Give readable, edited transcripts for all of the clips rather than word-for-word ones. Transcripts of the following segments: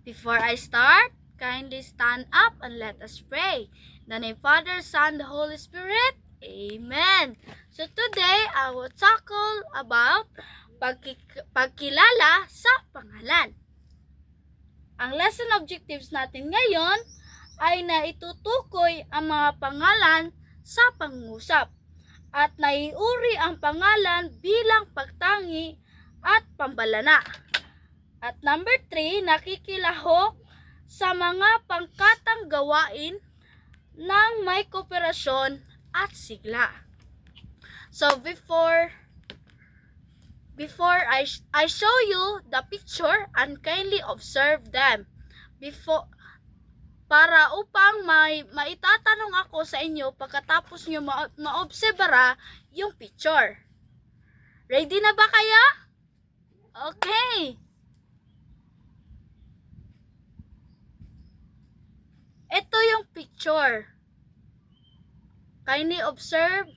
Before I start, kindly stand up and let us pray. In the name of Father, Son, the Holy Spirit. Amen. So today, I will tackle about pagkilala sa pangalan. Ang lesson objectives natin ngayon ay naitutukoy ang mga pangalan sa pangungusap at naiuri ang pangalan bilang pagtangi at pambalana. At number 3, nakikilahok sa mga pangkatang gawain ng may kooperasyon at sigla. So before I show you the picture and kindly observe them para upang maitatanong ako sa inyo pagkatapos nyo maobserbara yung picture. Ready na ba kayo? Okay. Ito yung picture. Kindly observe.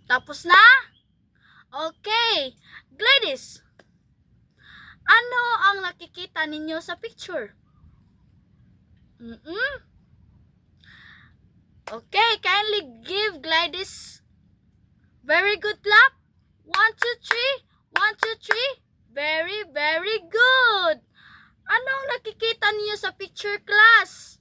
Tapos na? Okay. Gladys, ano ang nakikita ninyo sa picture? Okay, kindly give Gladys very good clap. 1, 2, 3. 1, 2, 3. Very, very good. Anong nakikita niyo sa picture, class?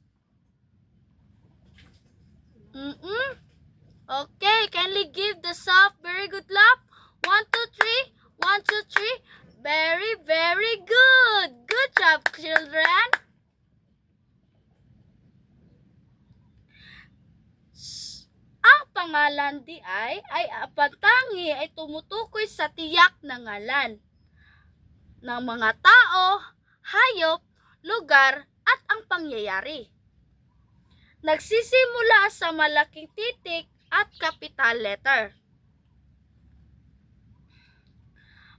Okay, kindly give the soft very good clap. 1, 2, 3. 1, 2, 3. Very, very good. Good job, children. Ang pangalan di ay pagtangi ay tumutukoy sa tiyak na ngalan ng mga tao, hayop, lugar, at ang pangyayari. Nagsisimula sa malaking titik at capital letter.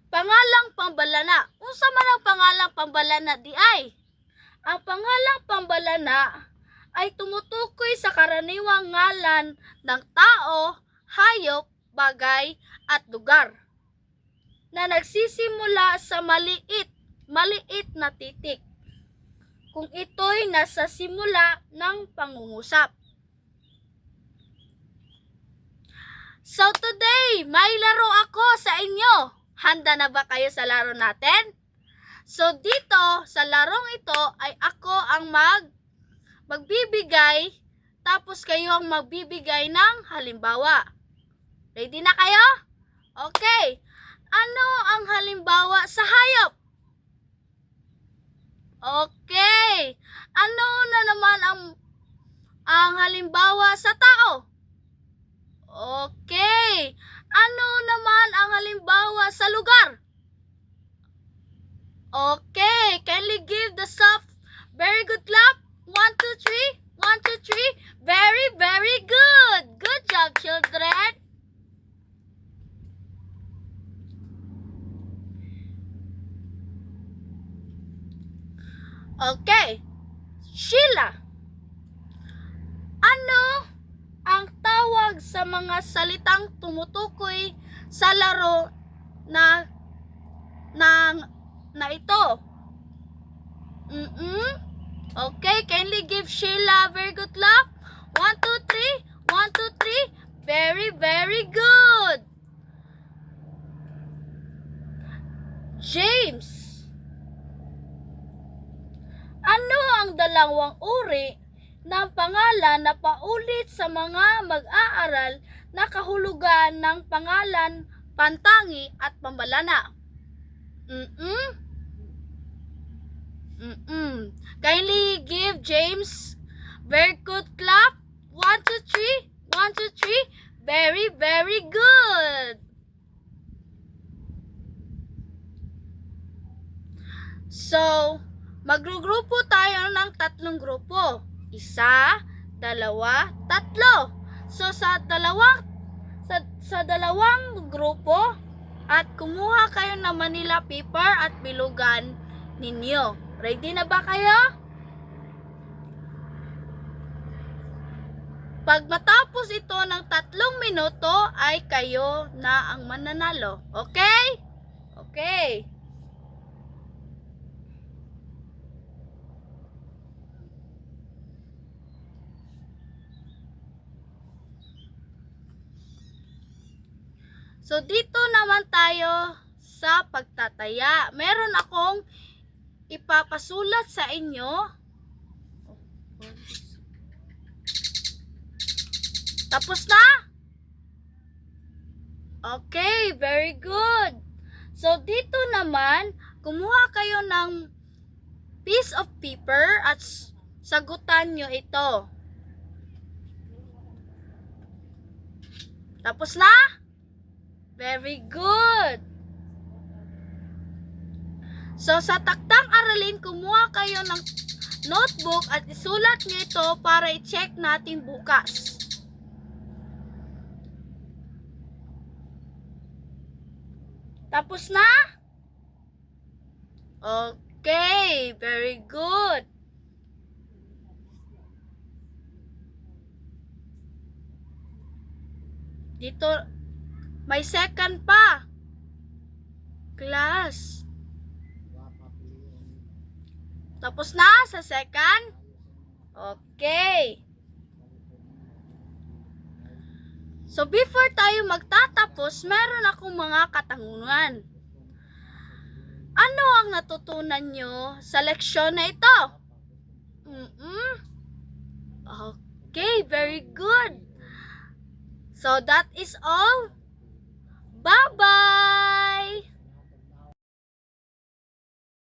Pangalang pambalana. Unsa man ang pangalang pambalana di ay? Ang pangalang pambalana ay tumutukoy sa karaniwang ngalan ng tao, hayop, bagay, at lugar na nagsisimula sa maliit na titik kung ito'y nasa simula ng pangungusap. So today, may laro ako sa inyo. Handa na ba kayo sa laro natin? So dito, sa larong ito ay ako ang magbibigay, tapos kayo ang magbibigay ng halimbawa. Ready na kayo? Okay. Ano ang halimbawa sa hayop? Okay. Ano na naman ang halimbawa sa tao? Okay. Ano naman ang halimbawa sa lugar? Okay. Kindly give the soft very good clap. 1, 2, 3. 1, 2, 3. Very, very good. Good job, children. Okay. Sheila, ano ang tawag sa mga salitang tumutukoy sa laro na ito? Okay, kindly give Sheila very good clap. 1, 2, 3. 1, 2, 3. Very, very good. James, ano ang dalawang uri ng pangalan na paulit sa mga mag-aaral na kahulugan ng pangalan, pantangi at pambalana? Kindly give James very good clap. 1, 2, 3. 1, 2, 3. Very, very good. So, maggrupo tayo ng 3 grupo. 1, 2, 3. So sa dalawang grupo at kumuha kayo ng Manila paper at bilugan ninyo. Ready na ba kayo? Pag matapos ito ng 3 minuto ay kayo na ang mananalo. Okay? Okay. So, dito naman tayo sa pagtataya. Meron akong ipapasulat sa inyo. Tapos na? Okay, very good. So, dito naman, kumuha kayo ng piece of paper at sagutan nyo ito. Tapos na? Very good. So, sa taktang aralin, kumuha kayo ng notebook at isulat nyo ito para i-check natin bukas. Tapos na? Okay, very good. Dito, may second pa. Class. Tapos na sa second? Okay. So, before tayo magtatapos, meron akong mga katanungan. Ano ang natutunan nyo sa leksyon na ito? Okay, very good. So, that is all. Bye-bye!